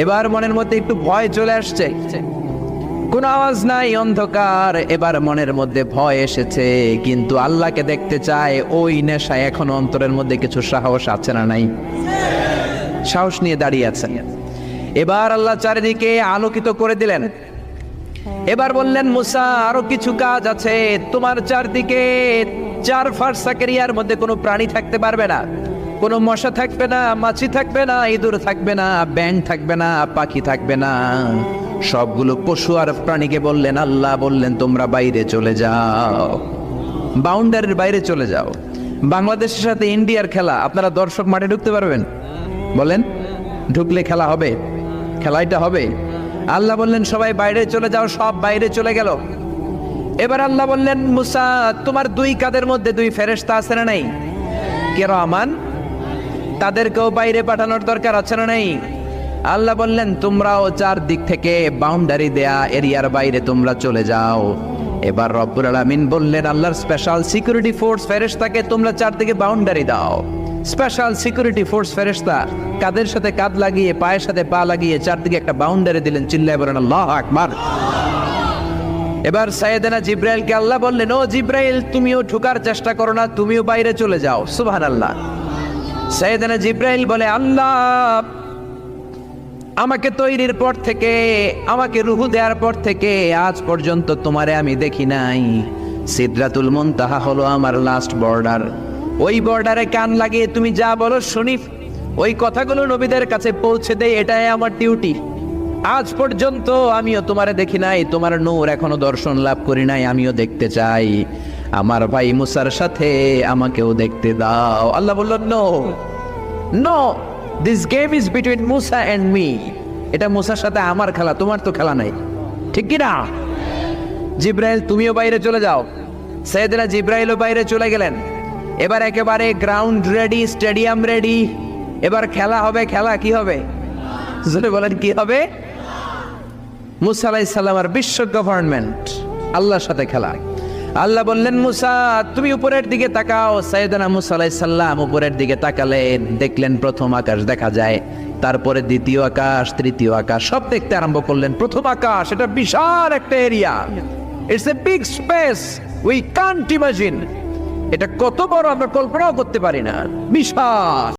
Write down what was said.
এবার মনের মধ্যে একটু ভয় চলে আসছে, কোনো আওয়াজ নাই, অন্ধকার। এবার মনের মধ্যে ভয় এসেছে, কিন্তু আল্লাহকে দেখতে চায়। ওই নেশায় এখন অন্তরের মধ্যে কিছু সাহস আছে না নাই? সাহস নিয়ে দাঁড়িয়ে আছেন। এবার আল্লাহ চারিদিকে আলোকিত করে দিলেন। এবার বললেন, মুসা আরো কিছু কাজ আছে। তোমার চারদিকে 4 ফারসাক এরিয়ার মধ্যে কোনো প্রাণী থাকতে পারবে না। কোনো মশা থাকবে না, মাছি থাকবে না, ইঁদুর থাকবে না, ব্যাঙ থাকবে না, পাখি থাকবে না। সবগুলো পশু আর প্রাণীকে বললেন, আল্লাহ বললেন তোমরা বাইরে চলে যাও, বাউন্ডারির বাইরে চলে যাও। বাংলাদেশের সাথে ইন্ডিয়ার খেলা, আপনারা দর্শক মাঠে ঢুকতে পারবেন? বলেন, ঢুকলে খেলা হবে? খেলাটা হবে? আল্লাহ বললেন সবাই বাইরে চলে যাও, সব বাইরে চলে গেল। এবার আল্লাহ বললেন, মুসা তোমার 2 কাঁধের মধ্যে 2 ফেরেশতা আছে না নাই? কিরামান, তাদেরকেও বাইরে পাঠানোর দরকার আছে না নাই? আল্লাহ বললেন তোমরাও 4 দিক থেকে বাউন্ডারি দেয়া এরিয়ার বাইরে তোমরা চলে যাও। এবার রব্বুল আলামিন বললেন, আল্লাহর স্পেশাল সিকিউরিটি ফোর্স ফেরেশতাকে তোমরা 4 দিকে বাউন্ডারি দাও। স্পেশাল সিকিউরিটি ফোর্স ফেরেশতা কাদের সাথে কাঁধ লাগিয়ে, পায়ের সাথে পা লাগিয়ে 4 দিকে একটা বাউন্ডারি দিলেন। চিল্লায় বলেন আল্লাহু আকবার। এবার সাইয়েদনা জিব্রাইলকে আল্লাহ বললেন, ও জিব্রাইল তুমিও ঢোকার চেষ্টা করো না, তুমিও বাইরে চলে যাও। সুবহানাল্লাহ। সাইয়েদনা জিব্রাইল বলে, আল্লাহ আমাকে তৈরির পর থেকে, আমাকে রূহ দেওয়ার পর থেকে আজ পর্যন্ত তোমারে আমি দেখি নাই। সিদরাতুল মুনতাহা হলো আমার লাস্ট বর্ডার। ওই বর্ডারে কান লাগিয়ে তুমি যা বলো শুনি, ওই কথাগুলো নবীদের কাছে পৌঁছে দেই, এটাই আমার ডিউটি। আজ পর্যন্ত আমিও তোমারে দেখি নাই, তোমার নূর এখনো দর্শন লাভ করি নাই, আমিও দেখতে চাই। আমার ভাই মুসার সাথে আমাকেও দেখতে দাও। আল্লাহ বলল, no no, this game is between Musa and me. এটা মুসার সাথে আমার খেলা, তোমার তো খেলা নাই, ঠিক কি না? জিব্রাইল তুমিও বাইরে চলে যাও। সাইয়েদনা জিব্রাইলও বাইরে চলে গেলেন। এবার একেবারে গ্রাউন্ড রেডি, স্টেডিয়াম রেডি। এবার খেলা হবে। খেলা কি হবে? জোরে বলেন, কি হবে? মুসা আলাইহিস সালামের বিশ্ব গভর্নমেন্ট, আল্লাহর সাথে খেলা। আল্লাহ বললেন, মুসা তুমি উপরের দিকে তাকাও। সাইয়েদনা মুসা আলাইহিস সালাম উপরের দিকে তাকালেন, দেখলেন প্রথম আকাশ দেখা যায়, তারপরে দ্বিতীয় আকাশ, তৃতীয় আকাশ, সব দেখতে আরম্ভ করলেন। প্রথম আকাশ, এটা বিশাল একটা area, it's a big space, we can't imagine. এটা কত বড় আমরা কল্পনাও করতে পারি না, বিশাল।